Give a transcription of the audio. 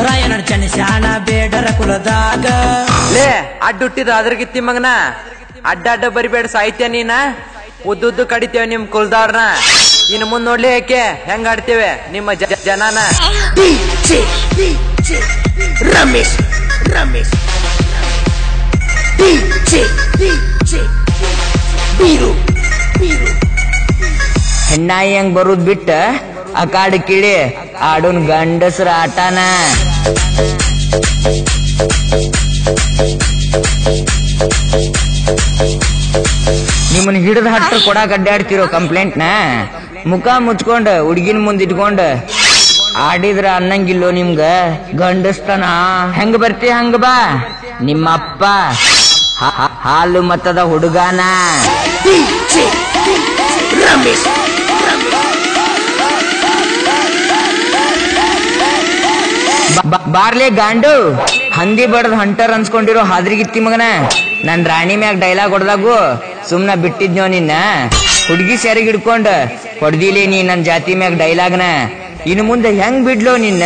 ರಾಯನ ಚನಿಶಾನ ಬೇಡರ ಕುಲದಾಗ ಲೇ ಅಡ್ಡ ಹುಟ್ಟಿದ ಅದ್ರಗಿತ್ತಿ ಮಗನ ಅಡ್ಡ ಅಡ್ಡ ಬರಿಬೇಡ ಸಾಹಿತ್ಯ ನೀನ ಉದ್ದುದ್ದು ಕಡಿತೇವೆ ನಿಮ್ ಕುಲ್ದಾರ್ನ ಇನ್ನು ಮುಂದ್ ನೋಡ್ಲಿ ಯಾಕೆ ಹೆಂಗ ಆಡ್ತೇವೆ ನಿಮ್ಮ ಜನನ ರಮೇಶ್ ರಮೇಶ್ ಹೆಣ್ಣಾಯಿ ಹೆಂಗ್ ಬರುದ್ ಬಿಟ್ಟ ಆ ಕಾಡು ಕಿಳಿ ಆಡೋನ್ ಗಂಡಸ್ರ ಆಟಾನ ನಿಮ್ಮನ್ ಹಿಡಿದ ಹಟ್ಟ ಕೊಡಾಕ್ ಅಡ್ಡಾಡ್ತಿರೋ ಕಂಪ್ಲೇಂಟ್ ನ ಮುಖ ಮುಚ್ಕೊಂಡ ಹುಡ್ಗಿನ ಮುಂದ್ ಇಟ್ಕೊಂಡ ಆಡಿದ್ರ ಅನ್ನಂಗಿಲ್ಲೋ ನಿಮ್ಗ ಗಂಡಸ್ತನ ಹೆಂಗ ಬರ್ತಿ ಹಂಗ ಬಾ ನಿಮ್ಮಪ್ಪ ಹಾಲು ಮತ್ತದ ಹುಡುಗಾನ ರಮೇಶ್ ಬಾರ್ಲೆ ಗಾಂಡು ಹಂದಿ ಬಡದ್ ಹಂಟರ್ ಅನ್ಸ್ಕೊಂಡಿರೋ ಹಾದ್ರಿಗಿತ್ತಿ ಮಗನ ನನ್ ರಾಣಿ ಮ್ಯಾಗ ಡೈಲಾಗ್ ಹೊಡ್ದಾಗು ಸುಮ್ನ ಬಿಟ್ಟಿದ್ನೋ ನಿನ್ನ ಹುಡ್ಗಿ ಸೆರಗ್ ಹಿಡ್ಕೊಂಡ ಹೊಡ್ದಿಲಿ ನೀ ನನ್ ಜಾತಿ ಮ್ಯಾಗ ಡೈಲಾಗ್ನ ಇನ್ನು ಮುಂದೆ ಹೆಂಗ್ ಬಿಡ್ಲೋ ನಿನ್ನ